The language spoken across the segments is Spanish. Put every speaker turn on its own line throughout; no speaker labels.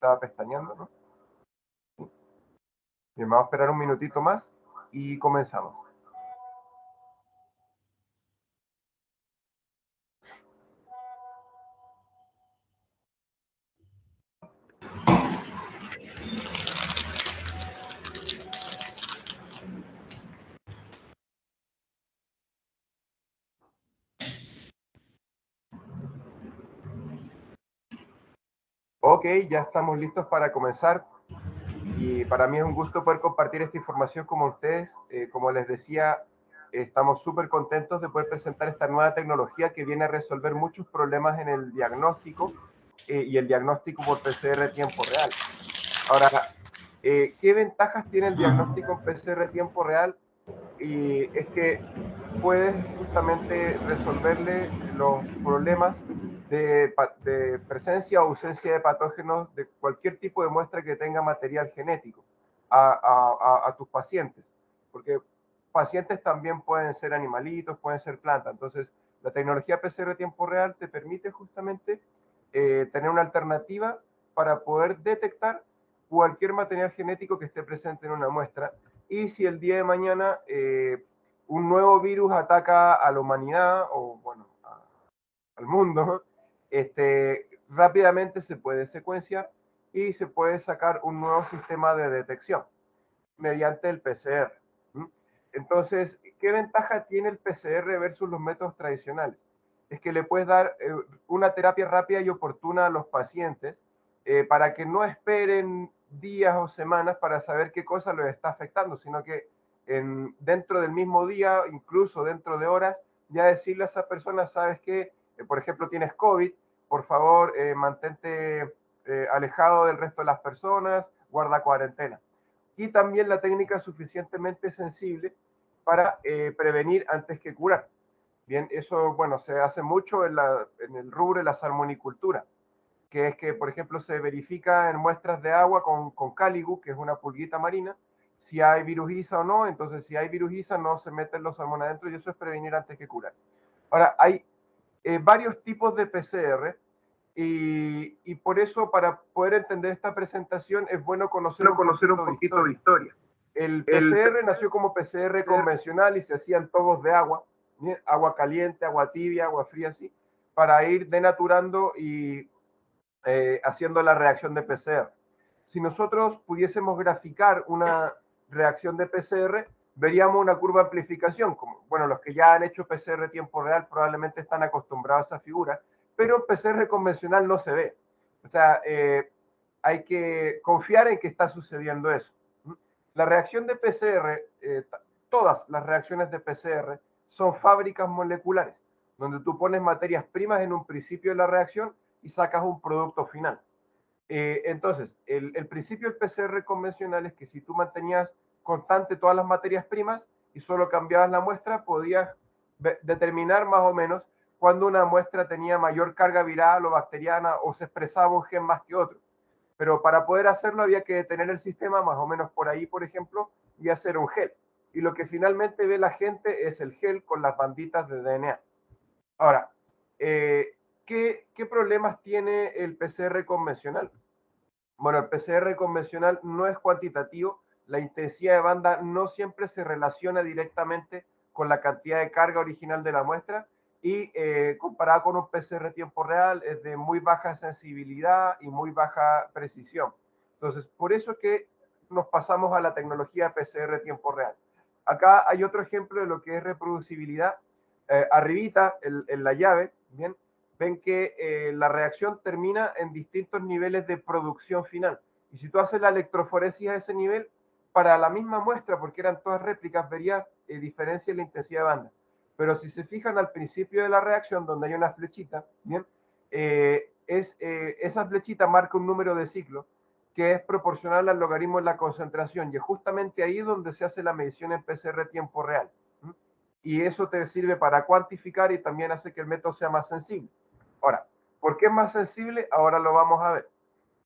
estaba pestañeando, ¿no? Bien, vamos a esperar un minutito más y comenzamos. Ok, ya estamos listos para comenzar y para mí es un gusto poder compartir esta información con ustedes. Como les decía, estamos súper contentos de poder presentar esta nueva tecnología que viene a resolver muchos problemas en el diagnóstico y el diagnóstico por PCR tiempo real. Ahora, ¿qué ventajas tiene el diagnóstico en PCR tiempo real? Y es que puedes justamente resolverle los problemas de presencia o ausencia de patógenos de cualquier tipo de muestra que tenga material genético a tus pacientes, porque pacientes también pueden ser animalitos, pueden ser plantas. Entonces, la tecnología PCR de tiempo real te permite justamente tener una alternativa para poder detectar cualquier material genético que esté presente en una muestra. Y si el día de mañana un nuevo virus ataca a la humanidad o, bueno, al mundo, rápidamente se puede secuenciar y se puede sacar un nuevo sistema de detección mediante el PCR. Entonces, ¿qué ventaja tiene el PCR versus los métodos tradicionales? Es que le puedes dar una terapia rápida y oportuna a los pacientes para que no esperen días o semanas para saber qué cosa los está afectando, sino que dentro del mismo día, incluso dentro de horas, ya decirle a esa persona, sabes que, por ejemplo, tienes COVID, por favor, mantente alejado del resto de las personas, guarda cuarentena. Y también la técnica es suficientemente sensible para prevenir antes que curar. Bien, eso, bueno, se hace mucho en el rubro de la salmonicultura, que es que, por ejemplo, se verifica en muestras de agua con cáligu, que es una pulguita marina, si hay virus ISA o no. Entonces, si hay virus ISA, no se meten los salmones adentro, y eso es prevenir antes que curar. Ahora, hay varios tipos de PCR, y por eso, para poder entender esta presentación, es bueno conocer un poquito de historia. El PCR nació como PCR convencional y se hacían tubos de agua, ¿bien? Agua caliente, agua tibia, agua fría, así, para ir denaturando y haciendo la reacción de PCR. Si nosotros pudiésemos graficar una reacción de PCR, veríamos una curva de amplificación. Como, bueno, los que ya han hecho PCR tiempo real probablemente están acostumbrados a esa figura, pero en PCR convencional no se ve. O sea, hay que confiar en que está sucediendo eso. La reacción de PCR, todas las reacciones de PCR son fábricas moleculares, donde tú pones materias primas en un principio de la reacción y sacas un producto final. Entonces, el principio del PCR convencional es que si tú mantenías constante todas las materias primas y solo cambiabas la muestra, podías determinar más o menos cuando una muestra tenía mayor carga viral o bacteriana o se expresaba un gen más que otro. Pero para poder hacerlo había que detener el sistema más o menos por ahí, por ejemplo, y hacer un gel. Y lo que finalmente ve la gente es el gel con las banditas de DNA. Ahora, ¿qué problemas tiene el PCR convencional? Bueno, el PCR convencional no es cuantitativo, la intensidad de banda no siempre se relaciona directamente con la cantidad de carga original de la muestra, y comparado con un PCR tiempo real es de muy baja sensibilidad y muy baja precisión. Entonces, por eso es que nos pasamos a la tecnología PCR tiempo real. Acá hay otro ejemplo de lo que es reproducibilidad. Arribita, en la llave, ¿bien? Ven que la reacción termina en distintos niveles de producción final. Y si tú haces la electroforesis a ese nivel, para la misma muestra, porque eran todas réplicas, verías diferencia en la intensidad de banda. Pero si se fijan al principio de la reacción, donde hay una flechita, ¿bien? Esa flechita marca un número de ciclo que es proporcional al logaritmo de la concentración, y es justamente ahí donde se hace la medición en PCR tiempo real. Y eso te sirve para cuantificar y también hace que el método sea más sensible. Ahora, ¿por qué es más sensible? Ahora lo vamos a ver.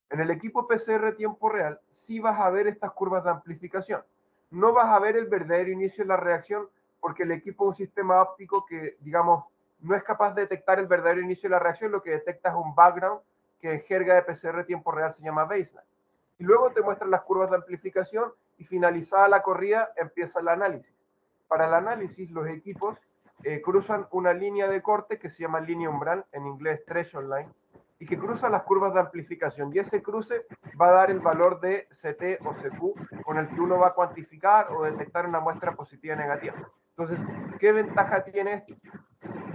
En el equipo PCR tiempo real sí vas a ver estas curvas de amplificación. No vas a ver el verdadero inicio de la reacción, porque el equipo es un sistema óptico que, digamos, no es capaz de detectar el verdadero inicio de la reacción. Lo que detecta es un background que en jerga de PCR tiempo real se llama baseline. Y luego te muestran las curvas de amplificación y finalizada la corrida empieza el análisis. Para el análisis los equipos cruzan una línea de corte que se llama línea umbral, en inglés threshold line, y que cruza las curvas de amplificación. Y ese cruce va a dar el valor de CT o CQ con el que uno va a cuantificar o detectar una muestra positiva o negativa. Entonces, ¿qué ventaja tiene esto?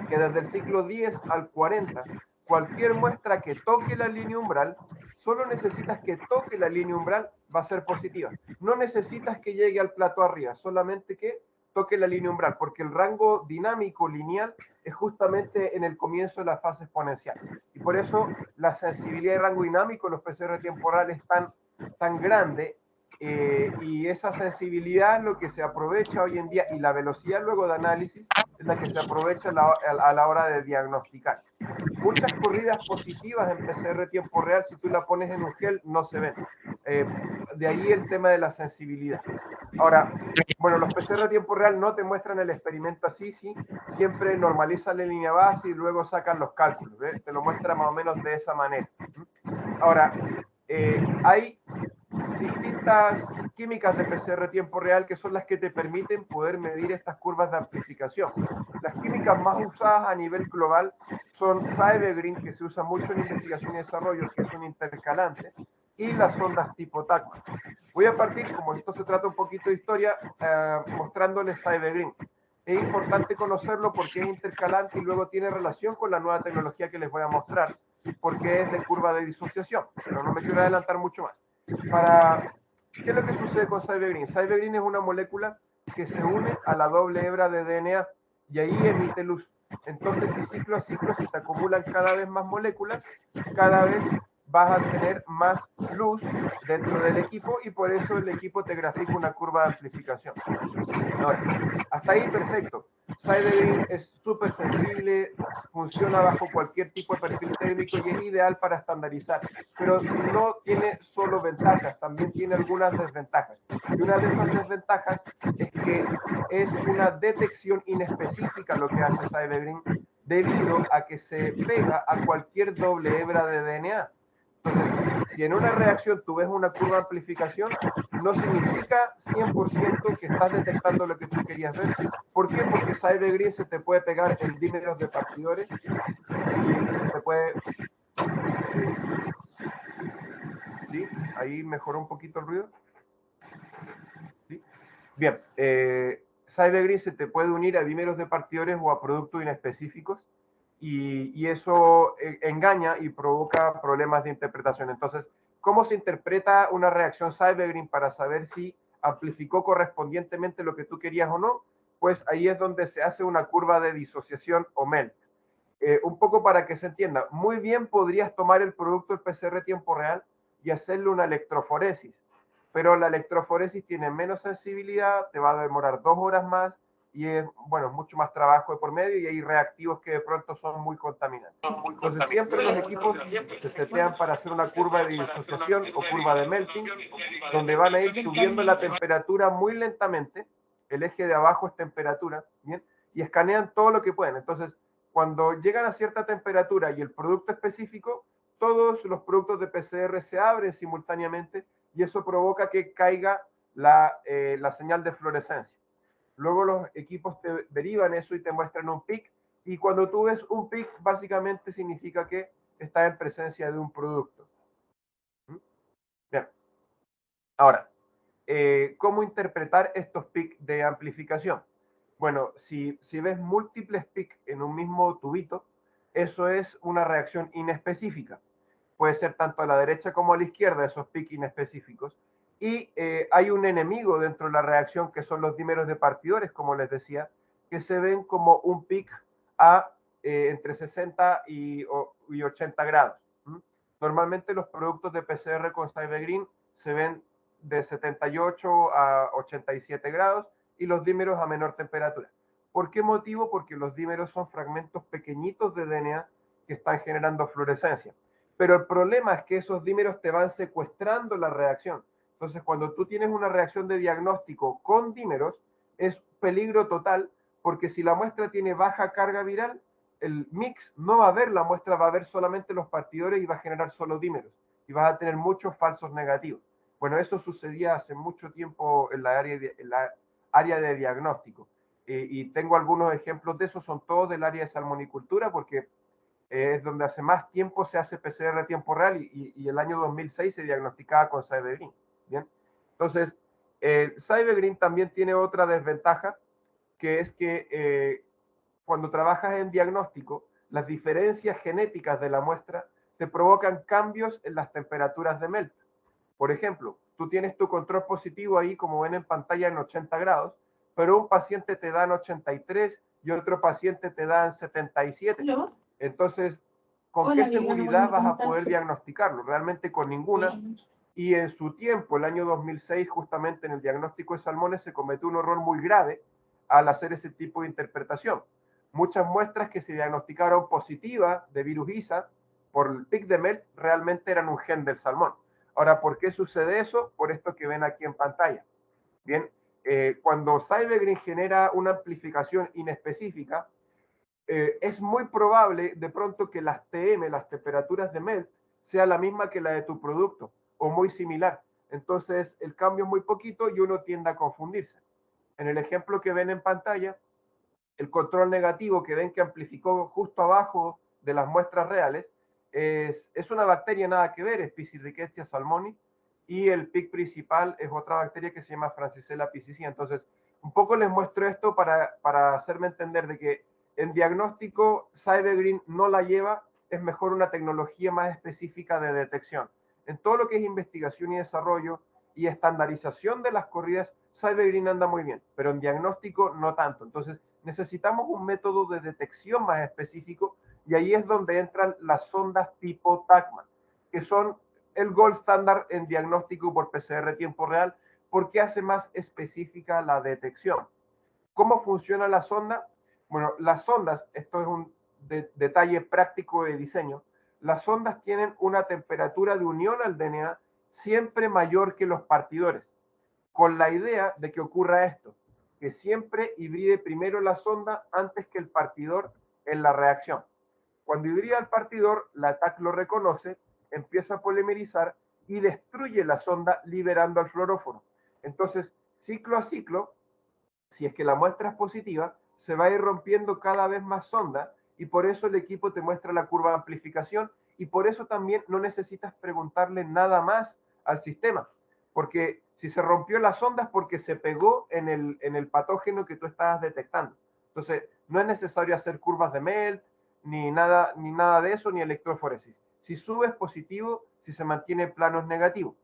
Que desde el ciclo 10 al 40, cualquier muestra que toque la línea umbral, solo necesitas que toque la línea umbral, va a ser positiva. No necesitas que llegue al plato arriba, solamente que toque la línea umbral, porque el rango dinámico lineal es justamente en el comienzo de la fase exponencial. Y por eso la sensibilidad de rango dinámico en los PCR temporales es tan grande, y esa sensibilidad es lo que se aprovecha hoy en día, y la velocidad luego de análisis es la que se aprovecha a la hora de diagnosticar. Muchas corridas positivas en PCR tiempo real, si tú la pones en un gel, no se ven. De ahí el tema de la sensibilidad. Ahora, bueno, los PCR a tiempo real no te muestran el experimento así, sí, siempre normalizan la línea base y luego sacan los cálculos, ¿ves? Te lo muestra más o menos de esa manera. Ahora, hay distintas químicas de PCR tiempo real que son las que te permiten poder medir estas curvas de amplificación. Las químicas más usadas a nivel global son Cybegreen, que se usa mucho en investigación y desarrollo, que es un intercalante, y las ondas tipo TACMA. Voy a partir, como esto se trata un poquito de historia, mostrándoles Cybegreen. Es importante conocerlo porque es intercalante y luego tiene relación con la nueva tecnología que les voy a mostrar, porque es de curva de disociación, pero no me quiero adelantar mucho más. ¿Qué es lo que sucede con Cybegreen? Cybegreen es una molécula que se une a la doble hebra de DNA y ahí emite luz. Entonces, si ciclo a ciclo se te acumulan cada vez más moléculas, cada vez vas a tener más luz dentro del equipo y por eso el equipo te grafica una curva de amplificación. Ahora, hasta ahí perfecto. Cybegreen es súper sensible, funciona bajo cualquier tipo de perfil técnico y es ideal para estandarizar, pero no tiene solo ventajas, también tiene algunas desventajas. Y una de esas desventajas es que es una detección inespecífica lo que hace Cybegreen debido a que se pega a cualquier doble hebra de DNA. Entonces, si en una reacción tú ves una curva de amplificación, no significa 100% que estás detectando lo que tú querías ver. ¿Por qué? Porque Cybegreen se te puede pegar en dímeros de partidores y se te puede... ¿Sí? Ahí mejoró un poquito el ruido. ¿Sí? Bien, Cybegreen se te puede unir a dímeros de partidores o a productos inespecíficos y eso engaña y provoca problemas de interpretación. Entonces, ¿cómo se interpreta una reacción Cybegreen para saber si amplificó correspondientemente lo que tú querías o no? Pues ahí es donde se hace una curva de disociación o MEL. Un poco para que se entienda, muy bien podrías tomar el producto del PCR tiempo real y hacerle una electroforesis, pero la electroforesis tiene menos sensibilidad, te va a demorar 2 horas más y es, bueno, mucho más trabajo de por medio y hay reactivos que de pronto son muy contaminantes. Entonces siempre los equipos se setean para hacer una curva de disociación o curva de melting, donde van a ir subiendo la temperatura muy lentamente, el eje de abajo es temperatura, ¿bien? Y escanean todo lo que pueden. Entonces, cuando llegan a cierta temperatura y el producto específico, todos los productos de PCR se abren simultáneamente y eso provoca que caiga la señal de fluorescencia. Luego los equipos te derivan eso y te muestran un pic y cuando tú ves un pic básicamente significa que está en presencia de un producto. Bien. Ahora, ¿cómo interpretar estos pics de amplificación? Bueno, si ves múltiples pics en un mismo tubito, eso es una reacción inespecífica. Puede ser tanto a la derecha como a la izquierda esos pics inespecíficos. Y hay un enemigo dentro de la reacción que son los dímeros de partidores, como les decía, que se ven como un pic a entre 60 y 80 grados. Normalmente los productos de PCR con Cybegreen se ven de 78 a 87 grados y los dímeros a menor temperatura. ¿Por qué motivo? Porque los dímeros son fragmentos pequeñitos de DNA que están generando fluorescencia. Pero el problema es que esos dímeros te van secuestrando la reacción. Entonces, cuando tú tienes una reacción de diagnóstico con dímeros, es peligro total porque si la muestra tiene baja carga viral, el mix no va a ver la muestra, va a ver solamente los partidores y va a generar solo dímeros. Y vas a tener muchos falsos negativos. Bueno, eso sucedía hace mucho tiempo en la área de diagnóstico. Y tengo algunos ejemplos de eso, son todos del área de salmonicultura, porque es donde hace más tiempo se hace PCR a tiempo real y el año 2006 se diagnosticaba con Cybegreen. ¿Bien? Entonces, Cybegreen también tiene otra desventaja, que es que cuando trabajas en diagnóstico, las diferencias genéticas de la muestra te provocan cambios en las temperaturas de melt. Por ejemplo, tú tienes tu control positivo ahí, como ven en pantalla, en 80 grados, pero un paciente te da en 83 y otro paciente te da en 77.
¿Aló?
Entonces, ¿con
Hola,
qué
Viviana,
seguridad
bueno,
vas
¿cómo
a
estás?
poder diagnosticarlo? Realmente con ninguna.
Bien.
Y en su tiempo, el año 2006, justamente en el diagnóstico de salmones, se cometió un error muy grave al hacer ese tipo de interpretación. Muchas muestras que se diagnosticaron positivas de virus ISA por el pic de Melt realmente eran un gen del salmón. Ahora, ¿por qué sucede eso? Por esto que ven aquí en pantalla. Bien, cuando Cybegreen genera una amplificación inespecífica, es muy probable de pronto que las TM, las temperaturas de melt, sea la misma que la de tu producto o muy similar. Entonces, el cambio es muy poquito y uno tiende a confundirse. En el ejemplo que ven en pantalla, el control negativo que ven que amplificó justo abajo de las muestras reales es una bacteria nada que ver, es Piscirriquetia salmoni, y el pic principal es otra bacteria que se llama Francisella piscicia. Entonces, un poco les muestro esto para hacerme entender de que en diagnóstico Cybegreen no la lleva, es mejor una tecnología más específica de detección. En todo lo que es investigación y desarrollo y estandarización de las corridas, Cybegreen anda muy bien, pero en diagnóstico no tanto. Entonces, necesitamos un método de detección más específico y ahí es donde entran las sondas tipo TACMAN, que son el gold standard en diagnóstico por PCR tiempo real, porque hace más específica la detección. ¿Cómo funciona la sonda? Bueno, las sondas, esto es un detalle práctico de diseño, las sondas tienen una temperatura de unión al DNA siempre mayor que los partidores, con la idea de que ocurra esto, que siempre hibride primero la sonda antes que el partidor en la reacción. Cuando hibrida el partidor, la TAC lo reconoce, empieza a polimerizar y destruye la sonda liberando al fluoróforo. Entonces, ciclo a ciclo, si es que la muestra es positiva, se va a ir rompiendo cada vez más sonda y por eso el equipo te muestra la curva de amplificación y por eso también no necesitas preguntarle nada más al sistema, porque si se rompió la sonda es porque se pegó en el patógeno que tú estabas detectando. Entonces, no es necesario hacer curvas de MELT, ni nada de eso, ni electroforesis. Si sube es positivo, si se mantiene plano es negativo.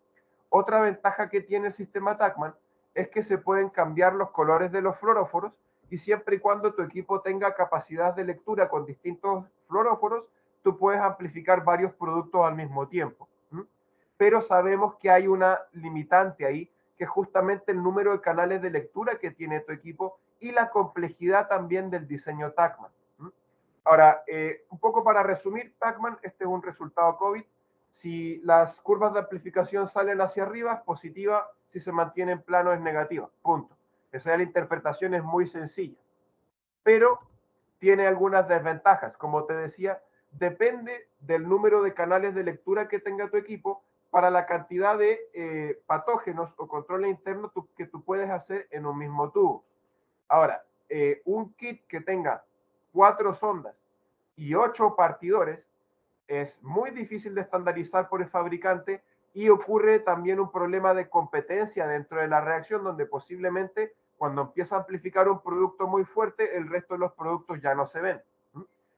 Otra ventaja que tiene el sistema TACMAN es que se pueden cambiar los colores de los fluoróforos y siempre y cuando tu equipo tenga capacidad de lectura con distintos fluoróforos, tú puedes amplificar varios productos al mismo tiempo. Pero sabemos que hay una limitante ahí, que es justamente el número de canales de lectura que tiene tu equipo y la complejidad también del diseño TACMAN. Ahora, un poco para resumir, TACMAN, este es un resultado COVID. Si las curvas de amplificación salen hacia arriba, es positiva. Si se mantiene en plano, es negativa. Punto. Esa la interpretación es muy sencilla. Pero tiene algunas desventajas. Como te decía, depende del número de canales de lectura que tenga tu equipo para la cantidad de patógenos o controles internos que tú puedes hacer en un mismo tubo. Ahora, un kit que tenga 4 sondas y 8 partidores es muy difícil de estandarizar por el fabricante y ocurre también un problema de competencia dentro de la reacción donde posiblemente cuando empieza a amplificar un producto muy fuerte, el resto de los productos ya no se ven.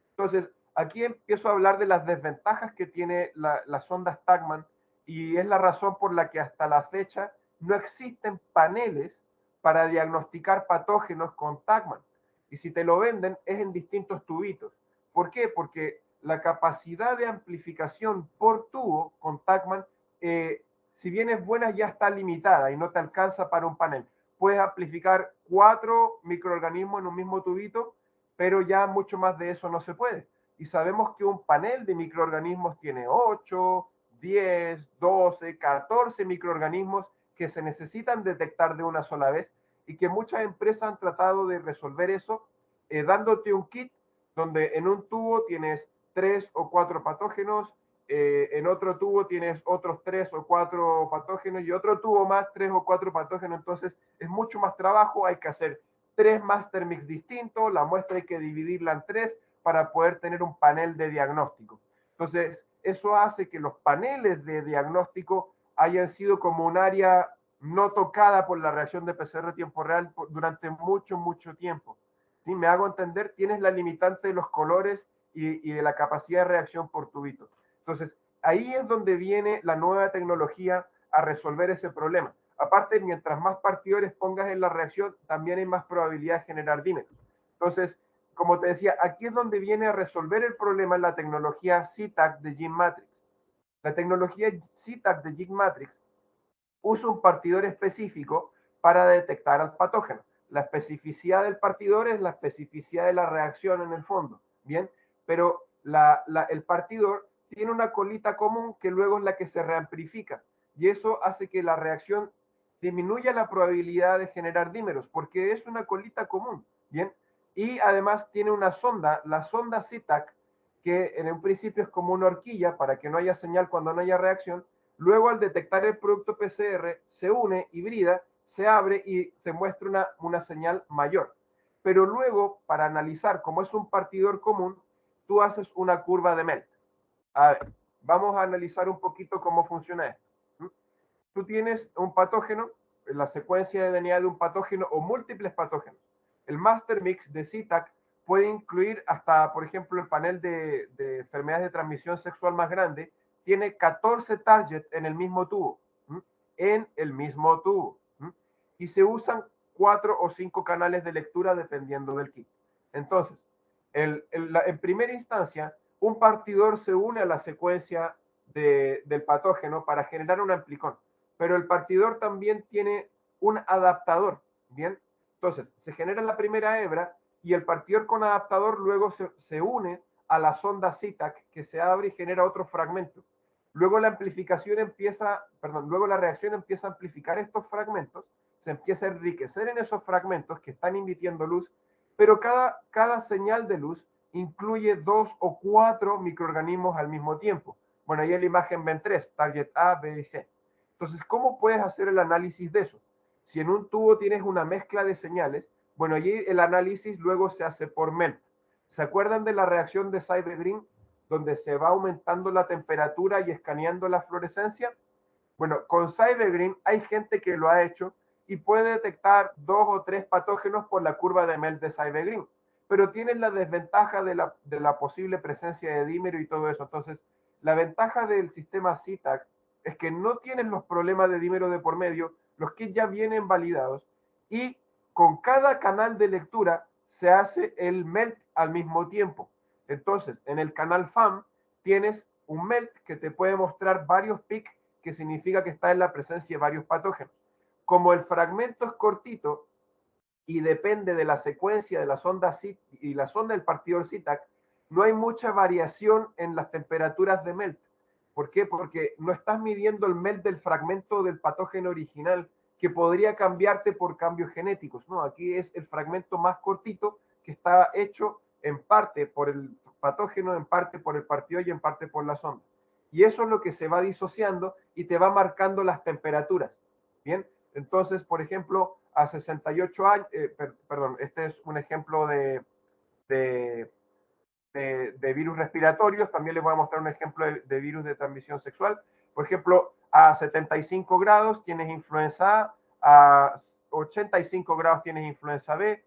Entonces, aquí empiezo a hablar de las desventajas que tiene las sondas TACMAN y es la razón por la que hasta la fecha no existen paneles para diagnosticar patógenos con TACMAN. Y si te lo venden es en distintos tubitos. ¿Por qué? Porque la capacidad de amplificación por tubo con TACMAN, si bien es buena, ya está limitada y no te alcanza para un panel. Puedes amplificar 4 microorganismos en un mismo tubito, pero ya mucho más de eso no se puede. Y sabemos que un panel de microorganismos tiene 8, 10, 12, 14 microorganismos que se necesitan detectar de una sola vez y que muchas empresas han tratado de resolver eso dándote un kit donde en un tubo tienes 3 o 4 patógenos, en otro tubo tienes otros 3 o 4 patógenos y otro tubo más 3 o 4 patógenos. Entonces es mucho más trabajo, hay que hacer 3 master mix distintos, la muestra hay que dividirla en 3 para poder tener un panel de diagnóstico. Entonces eso hace que los paneles de diagnóstico hayan sido como un área no tocada por la reacción de PCR a tiempo real durante mucho, mucho tiempo. ¿Sí? Me hago entender, tienes la limitante de los colores y de la capacidad de reacción por tubito. Entonces, ahí es donde viene la nueva tecnología a resolver ese problema. Aparte, mientras más partidores pongas en la reacción, también hay más probabilidad de generar dímeros. Entonces, como te decía, aquí es donde viene a resolver el problema la tecnología CTAC de Gene Matrix. La tecnología CTAC de Gene Matrix usa un partidor específico para detectar al patógeno. La especificidad del partidor es la especificidad de la reacción en el fondo, ¿bien? Pero el partidor tiene una colita común que luego es la que se reamplifica y eso hace que la reacción disminuya la probabilidad de generar dímeros porque es una colita común, ¿bien? Y además tiene una sonda, la sonda CTAC, que en un principio es como una horquilla para que no haya señal cuando no haya reacción. Luego, al detectar el producto PCR, se une, hibrida, se abre y te muestra una señal mayor. Pero luego, para analizar, como es un partidor común, tú haces una curva de Melt. A ver, vamos a analizar un poquito cómo funciona esto. Tú tienes un patógeno, la secuencia de DNA de un patógeno o múltiples patógenos. El master mix de CTAC puede incluir hasta, por ejemplo, el panel de enfermedades de transmisión sexual más grande, tiene 14 targets en el mismo tubo, en el mismo tubo, y se usan 4 o 5 canales de lectura dependiendo del kit. Entonces, en primera instancia, un partidor se une a la secuencia del patógeno para generar un amplicón, pero el partidor también tiene un adaptador, ¿bien? Entonces, se genera la primera hebra y el partidor con adaptador luego se une a la sonda CTAC que se abre y genera otro fragmento. Luego la amplificación empieza, perdón, luego la reacción empieza a amplificar estos fragmentos, se empieza a enriquecer en esos fragmentos que están emitiendo luz, pero cada señal de luz incluye 2 o 4 microorganismos al mismo tiempo. Bueno, ahí en la imagen ven 3, target A, B y C. Entonces, ¿cómo puedes hacer el análisis de eso? Si en un tubo tienes una mezcla de señales, bueno, allí el análisis luego se hace por MELT. ¿Se acuerdan de la reacción de Seiberg-Green, donde se va aumentando la temperatura y escaneando la fluorescencia? Bueno, con Seiberg-Green hay gente que lo ha hecho y puede detectar 2 o 3 patógenos por la curva de MELT de Seiberg-Green, pero tienen la desventaja de la posible presencia de dímero y todo eso. Entonces, la ventaja del sistema CTAC es que no tienen los problemas de dímero de por medio, los kits ya vienen validados y con cada canal de lectura se hace el MELT al mismo tiempo. Entonces, en el canal FAM tienes un MELT que te puede mostrar varios pics, que significa que está en la presencia de varios patógenos. Como el fragmento es cortito y depende de la secuencia de la sonda CIT y la sonda del partidor CTAC, no hay mucha variación en las temperaturas de MELT. ¿Por qué? Porque no estás midiendo el MELT del fragmento del patógeno original que podría cambiarte por cambios genéticos. No, aquí es el fragmento más cortito que está hecho en parte por el patógeno, en parte por el partidor y en parte por la sonda. Y eso es lo que se va disociando y te va marcando las temperaturas. Bien, entonces, por ejemplo, a 68 años, perdón, este es un ejemplo de, de virus respiratorios, también les voy a mostrar un ejemplo de virus de transmisión sexual. Por ejemplo, a 75 grados tienes influenza A, a 85 grados tienes influenza B,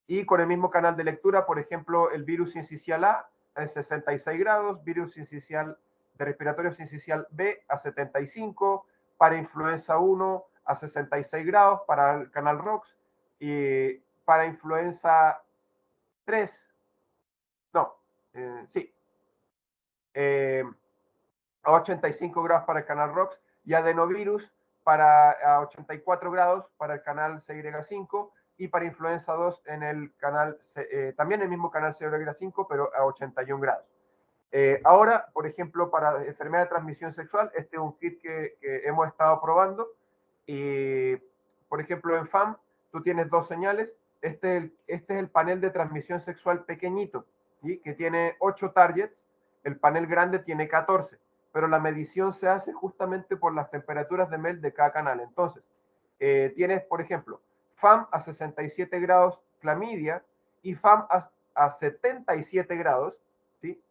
y con el mismo canal de lectura, por ejemplo, el virus sincicial A a 66 grados, virus sincicial de respiratorio sincicial B a 75, para influenza 1 a 66 grados, para el canal ROX, y para influenza 3, no, sí, a 85 grados para el canal ROX y adenovirus para a 84 grados para el canal CY5 y para influenza 2 en el canal, también el mismo canal CY5, pero a 81 grados. Ahora, por ejemplo, para enfermedad de transmisión sexual, este es un kit que hemos estado probando y, por ejemplo, en FAM, tú tienes dos señales, este es el panel de transmisión sexual pequeñito, ¿sí? Que tiene 8 targets, el panel grande tiene 14, pero la medición se hace justamente por las temperaturas de MEL de cada canal. Entonces, tienes, por ejemplo, FAM a 67 grados clamidia y FAM a 77 grados, ¿sí?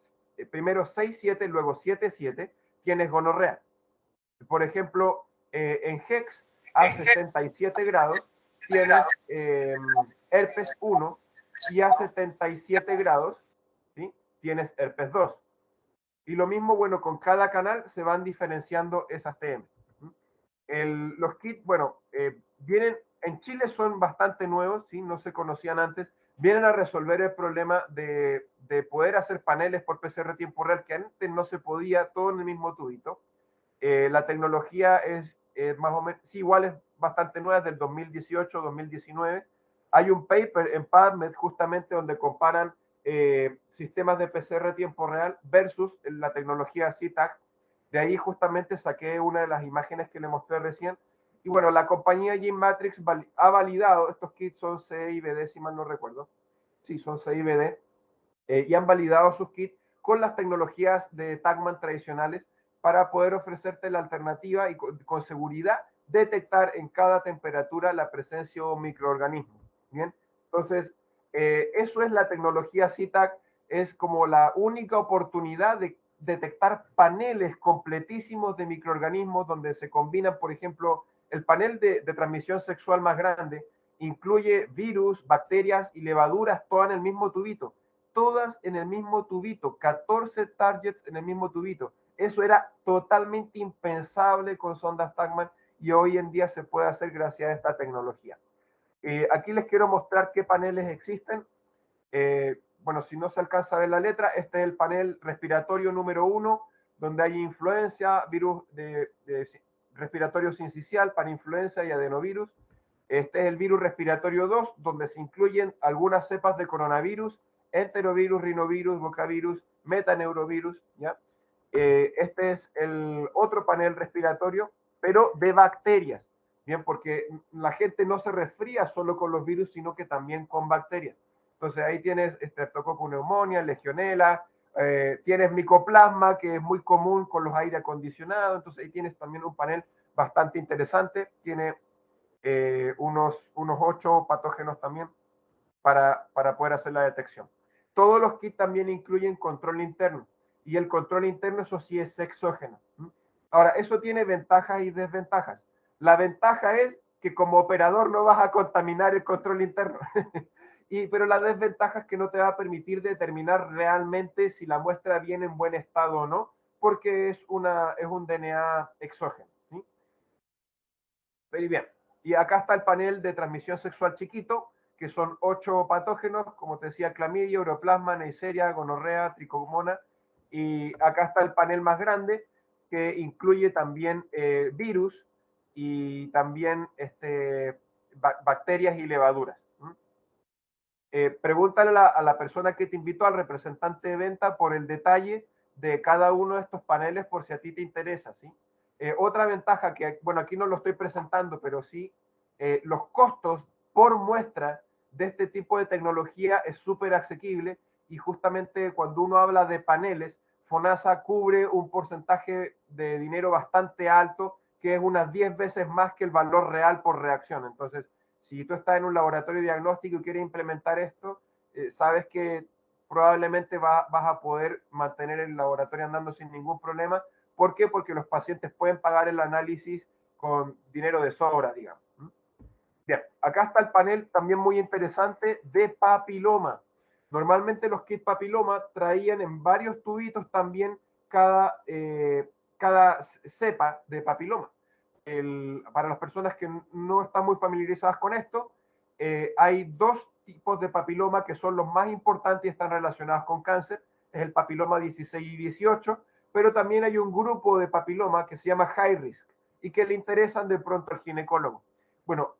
Primero 6-7, luego 7-7, tienes gonorrea. Por ejemplo, en HEX a 67 grados tienes herpes 1 y a 77 grados, ¿sí? Tienes herpes 2. Y lo mismo, bueno, con cada canal se van diferenciando esas TM. Los kits, bueno, vienen, en Chile son bastante nuevos, ¿sí? No se conocían antes, vienen a resolver el problema de poder hacer paneles por PCR tiempo real, que antes no se podía, todo en el mismo tubito. La tecnología es más o menos, sí, igual es bastante nueva, es del 2018-2019. Hay un paper en PubMed justamente donde comparan sistemas de PCR tiempo real versus la tecnología CTAC. De ahí justamente saqué una de las imágenes que le mostré recién. Y bueno, la compañía Genmatrix ha validado, estos kits son CIBD, si mal no recuerdo. Sí, son CIBD. Y han validado sus kits con las tecnologías de Tagman tradicionales para poder ofrecerte la alternativa y con seguridad detectar en cada temperatura la presencia de un microorganismo. Bien, entonces, eso es la tecnología CITAC, es como la única oportunidad de detectar paneles completísimos de microorganismos donde se combinan, por ejemplo, el panel de transmisión sexual más grande incluye virus, bacterias y levaduras, todas en el mismo tubito, todas en el mismo tubito, 14 targets en el mismo tubito. Eso era totalmente impensable con sondas Tagman y hoy en día se puede hacer gracias a esta tecnología. Aquí les quiero mostrar qué paneles existen. Bueno, si no se alcanza a ver la letra, este es el panel respiratorio número 1, donde hay influencia, virus de respiratorio sincicial, parainfluenza y adenovirus. Este es el virus respiratorio 2, donde se incluyen algunas cepas de coronavirus, enterovirus, rinovirus, bocavirus, metaneurovirus, ¿ya? Este es el otro panel respiratorio, pero de bacterias, ¿bien? Porque la gente no se resfría solo con los virus, sino que también con bacterias. Entonces ahí tienes Streptococcus pneumoniae, Legionella, tienes Mycoplasma, que es muy común con los aire acondicionados, entonces ahí tienes también un panel bastante interesante, tiene unos 8 patógenos también para poder hacer la detección. Todos los kits también incluyen control interno y el control interno, eso sí, es exógeno. Ahora, eso tiene ventajas y desventajas. La ventaja es que como operador no vas a contaminar el control interno. Pero la desventaja es que no te va a permitir determinar realmente si la muestra viene en buen estado o no, porque es un DNA exógeno. ¿Sí? Muy bien. Y acá está el panel de transmisión sexual chiquito, que son 8 patógenos, como te decía, clamidia, uroplasma, neisseria, gonorrea, tricomona. Y acá está el panel más grande, que incluye también virus y también bacterias y levaduras. Pregúntale a la persona que te invitó, al representante de venta, por el detalle de cada uno de estos paneles por si a ti te interesa, ¿sí? Otra ventaja que, bueno, aquí no lo estoy presentando, pero sí, los costos por muestra de este tipo de tecnología es súper asequible y justamente cuando uno habla de paneles, FONASA cubre un porcentaje de dinero bastante alto, que es unas 10 veces más que el valor real por reacción. Entonces, si tú estás en un laboratorio diagnóstico y quieres implementar esto, sabes que probablemente vas a poder mantener el laboratorio andando sin ningún problema. ¿Por qué? Porque los pacientes pueden pagar el análisis con dinero de sobra, digamos. Bien, acá está el panel también muy interesante de papiloma. Normalmente los kits papiloma traían en varios tubitos también cada cepa de papiloma. Para las personas que no están muy familiarizadas con esto, hay 2 tipos de papiloma que son los más importantes y están relacionados con cáncer. Es el papiloma 16 y 18, pero también hay un grupo de papiloma que se llama high risk y que le interesan de pronto al ginecólogo. Bueno,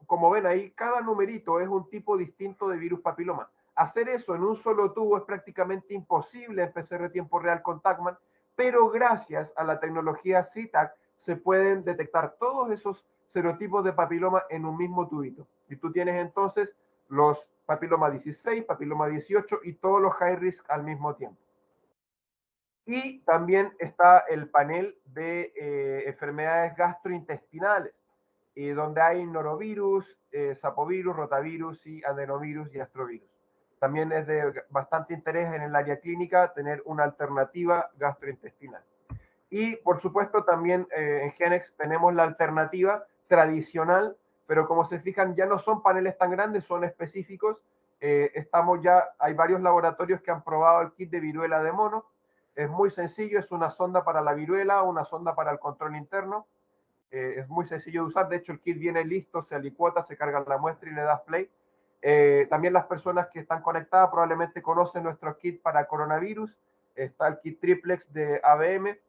como ven ahí, cada numerito es un tipo distinto de virus papiloma. Hacer eso en un solo tubo es prácticamente imposible en PCR tiempo real con Tagman, pero gracias a la tecnología CTAC se pueden detectar todos esos serotipos de papiloma en un mismo tubito. Si tú tienes entonces los papiloma 16, papiloma 18 y todos los high risk al mismo tiempo. Y también está el panel de enfermedades gastrointestinales, donde hay norovirus, sapovirus, rotavirus y adenovirus y astrovirus. También es de bastante interés en el área clínica tener una alternativa gastrointestinal. Y por supuesto también en Genex tenemos la alternativa tradicional, pero como se fijan ya no son paneles tan grandes, son específicos. Hay varios laboratorios que han probado el kit de viruela de mono. Es muy sencillo, es una sonda para la viruela, una sonda para el control interno. Es muy sencillo de usar, de hecho el kit viene listo, se alicuota, se carga la muestra y le das play. También las personas que están conectadas probablemente conocen nuestro kit para coronavirus. Está el kit triplex de ABM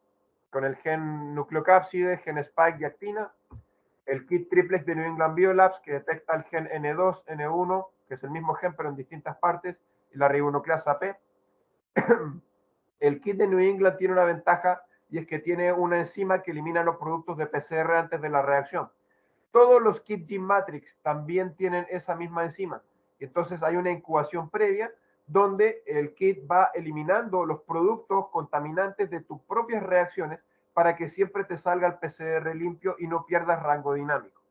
con el gen nucleocápside, gen spike y actina. El kit triplex de New England Biolabs que detecta el gen N2, N1, que es el mismo gen pero en distintas partes, y la ribonucleasa P. El kit de New England tiene una ventaja y es que tiene una enzima que elimina los productos de PCR antes de la reacción. Todos los kits G-Matrix también tienen esa misma enzima. Entonces hay una incubación previa donde el kit va eliminando los productos contaminantes de tus propias reacciones para que siempre te salga el PCR limpio y no pierdas rango dinámico.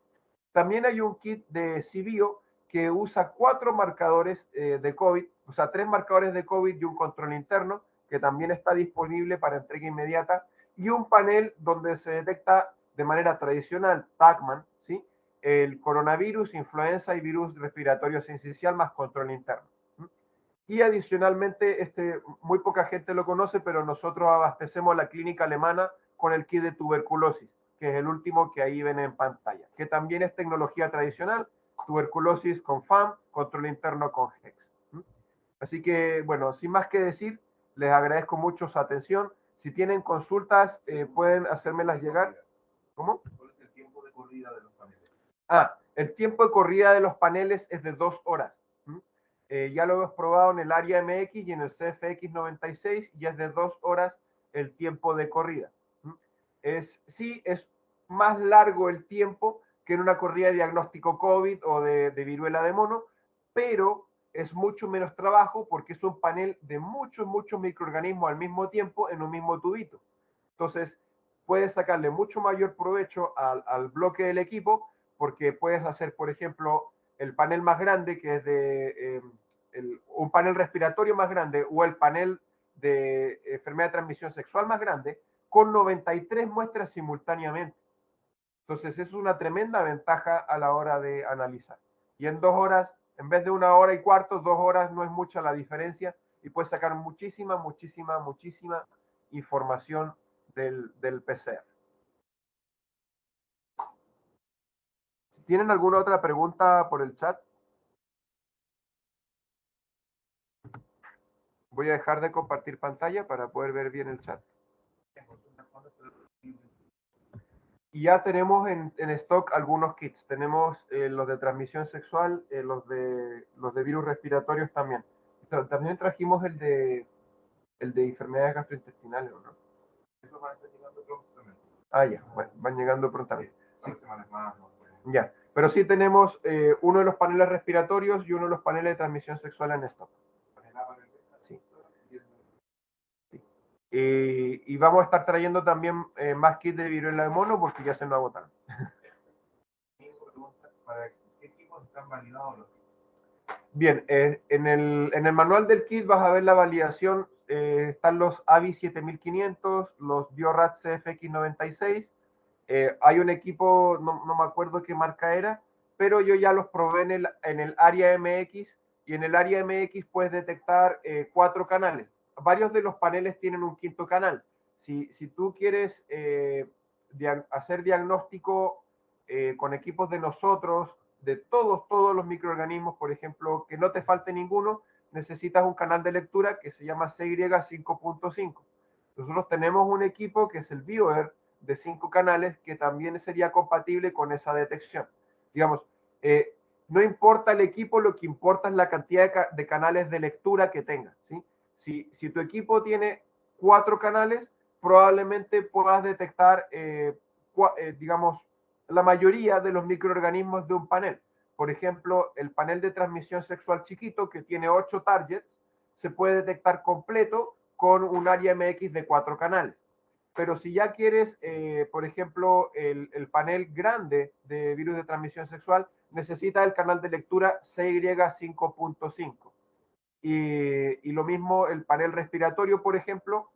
También hay un kit de CBio que usa 4 marcadores de COVID, o sea, 3 marcadores de COVID y un control interno, que también está disponible para entrega inmediata, y un panel donde se detecta de manera tradicional, TACMAN, ¿sí? El coronavirus, influenza y virus respiratorio sincicial más control interno. Y adicionalmente, muy poca gente lo conoce, pero nosotros abastecemos la clínica alemana con el kit de tuberculosis, que es el último que ahí ven en pantalla, que también es tecnología tradicional, tuberculosis con FAM, control interno con HEX. Así que, bueno, sin más que decir, les agradezco mucho su atención. Si tienen consultas, pueden hacérmelas llegar. ¿Cómo? ¿Cuál es el tiempo de corrida de los paneles? El tiempo de corrida de los paneles es de 2 horas. Ya lo hemos probado en el área MX y en el CFX 96 y es de 2 horas el tiempo de corrida. Sí, es más largo el tiempo que en una corrida de diagnóstico COVID o de viruela de mono, pero es mucho menos trabajo porque es un panel de muchos microorganismos al mismo tiempo en un mismo tubito. Entonces, puedes sacarle mucho mayor provecho al bloque del equipo porque puedes hacer, por ejemplo, el panel más grande, que es de un panel respiratorio más grande, o el panel de enfermedad de transmisión sexual más grande, con 93 muestras simultáneamente. Entonces, es una tremenda ventaja a la hora de analizar. Y en 2 horas, en vez de 1 hora y cuarto, 2 horas no es mucha la diferencia y puedes sacar muchísima información del PCR. Si tienen alguna otra pregunta por el chat, voy a dejar de compartir pantalla para poder ver bien el chat. Y ya tenemos en stock algunos kits. Tenemos los de transmisión sexual, los de virus respiratorios también. También trajimos el de enfermedades gastrointestinales, ¿no? Eso va llegando prontamente. Ya, bueno, van llegando prontamente. Sí. Ya, pero sí tenemos uno de los paneles respiratorios y uno de los paneles de transmisión sexual en stock. Sí. Y vamos a estar trayendo también más kits de viruela de mono porque ya se nos agotaron. ¿Para qué tipos están validados los kits? Bien, en el manual del kit vas a ver la validación. Están los AVI 7500, los BioRat CFX 96. Hay un equipo, no me acuerdo qué marca era, pero yo ya los probé en el área MX y en el área MX puedes detectar 4 canales. Varios de los paneles tienen un quinto canal. Si tú quieres hacer diagnóstico con equipos de nosotros, de todos los microorganismos, por ejemplo, que no te falte ninguno, necesitas un canal de lectura que se llama CY5.5. Nosotros tenemos un equipo que es el BioER de 5 canales que también sería compatible con esa detección. Digamos, no importa el equipo, lo que importa es la cantidad de canales de lectura que tengas, ¿sí? Si tu equipo tiene 4 canales, probablemente puedas detectar, digamos, la mayoría de los microorganismos de un panel. por ejemplo, el panel de transmisión sexual chiquito que tiene 8 targets, se puede detectar completo con un área MX de 4 canales. Pero si ya quieres, por ejemplo, el panel grande de virus de transmisión sexual, necesita el canal de lectura CY5.5. Y lo mismo el panel respiratorio, por ejemplo,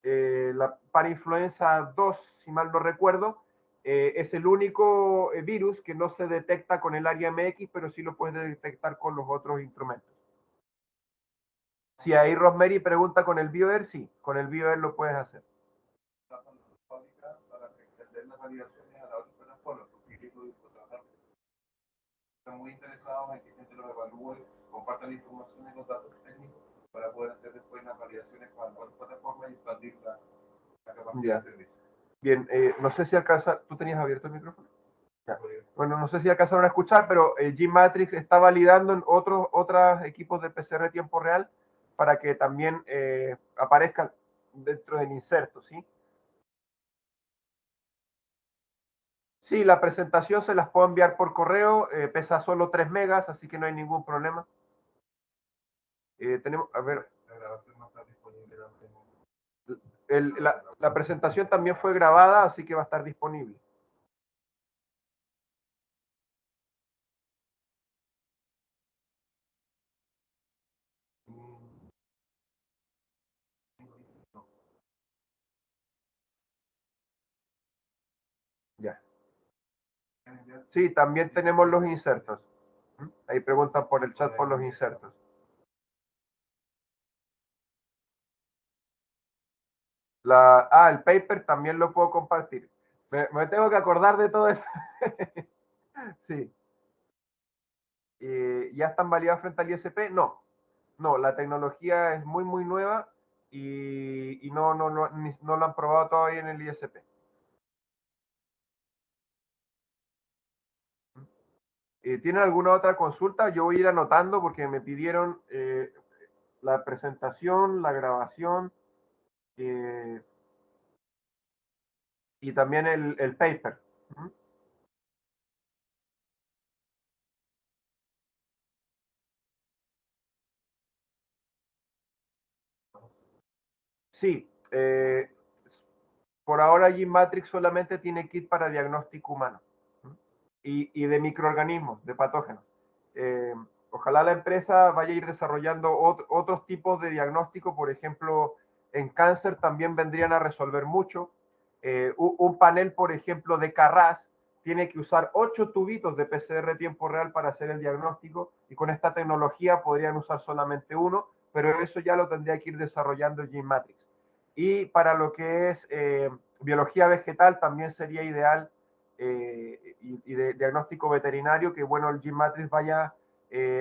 la parainfluenza 2, si mal no recuerdo, es el único virus que no se detecta con el área MX, pero sí lo puedes detectar con los otros instrumentos. Si ahí Rosemary pregunta con el BioAir, sí, con el BioAir lo puedes hacer. Para extender las validaciones a la otra plataforma, porque están muy interesados en que la gente los evalúe, compartan la información y los datos técnicos para poder hacer después las validaciones con la otra plataforma y expandir la capacidad de servicio. Bien, no sé si alcanza, ¿tú tenías abierto el micrófono? Ya. Bueno, no sé si alcanzaron a escuchar, pero G-Matrix está validando en otros equipos de PCR tiempo real para que también aparezcan dentro del inserto, ¿sí? Sí, la presentación se las puedo enviar por correo, pesa solo 3 megas, así que no hay ningún problema. Tenemos, a ver, la grabación no está disponible. La presentación también fue grabada, así que va a estar disponible. Ya. Sí, también tenemos los insertos. Ahí preguntan por el chat por los insertos. El paper también lo puedo compartir. Me tengo que acordar de todo eso. Sí. ¿Ya están validados frente al ISP? No. No, la tecnología es muy, muy nueva y no lo han probado todavía en el ISP. ¿Tienen alguna otra consulta? Yo voy a ir anotando porque me pidieron la presentación, la grabación y también el paper. Sí, por ahora G-Matrix solamente tiene kit para diagnóstico humano y de microorganismos, de patógenos. Ojalá la empresa vaya a ir desarrollando otros tipos de diagnóstico, por ejemplo, en cáncer también vendrían a resolver mucho. Un panel, por ejemplo, de Carras tiene que usar 8 tubitos de PCR tiempo real para hacer el diagnóstico y con esta tecnología podrían usar solamente uno, pero eso ya lo tendría que ir desarrollando G-Matrix. Y para lo que es biología vegetal también sería ideal y de diagnóstico veterinario que bueno el G-Matrix vaya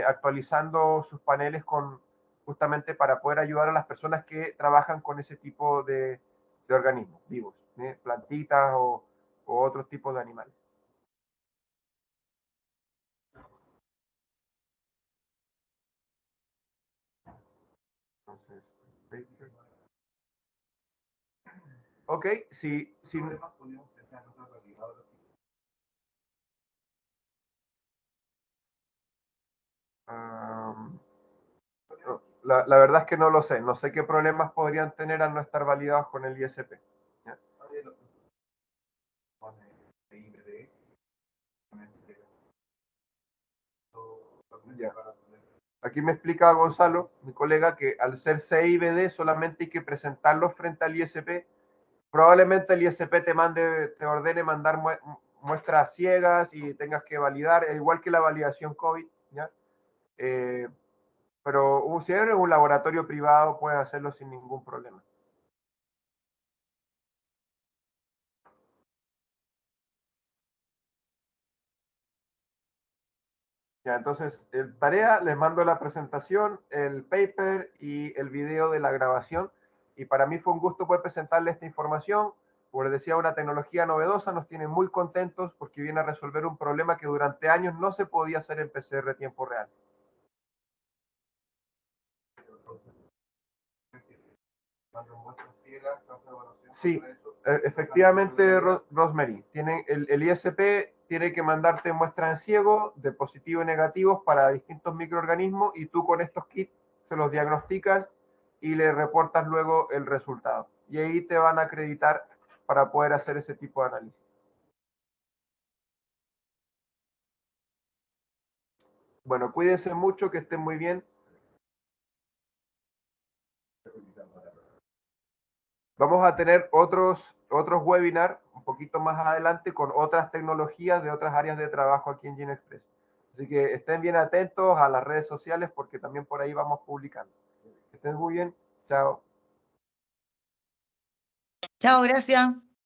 actualizando sus paneles con justamente para poder ayudar a las personas que trabajan con ese tipo de organismos vivos, plantitas o otros tipos de animales. Entonces, ok, si um, la verdad es que no lo sé. No sé qué problemas podrían tener al no estar validados con el ISP. ¿Ya? Ya. Aquí me explica Gonzalo, mi colega, que al ser CIBD solamente hay que presentarlos frente al ISP. Probablemente el ISP te ordene mandar muestras ciegas y tengas que validar, igual que la validación COVID, ¿ya? Eh, pero si eres un laboratorio privado, puedes hacerlo sin ningún problema. Ya, entonces, tarea, les mando la presentación, el paper y el video de la grabación. Y para mí fue un gusto poder presentarle esta información. Como les decía, una tecnología novedosa, nos tiene muy contentos porque viene a resolver un problema que durante años no se podía hacer en PCR tiempo real. Sí, efectivamente, Rosemary, tienen el ISP tiene que mandarte muestras en ciego de positivos y negativos para distintos microorganismos y tú con estos kits se los diagnosticas y le reportas luego el resultado. Y ahí te van a acreditar para poder hacer ese tipo de análisis. Bueno, cuídense mucho, que estén muy bien. Vamos a tener otros webinars un poquito más adelante con otras tecnologías de otras áreas de trabajo aquí en GeneXpress. Así que estén bien atentos a las redes sociales porque también por ahí vamos publicando. Que estén muy bien. Chao.
Chao, gracias.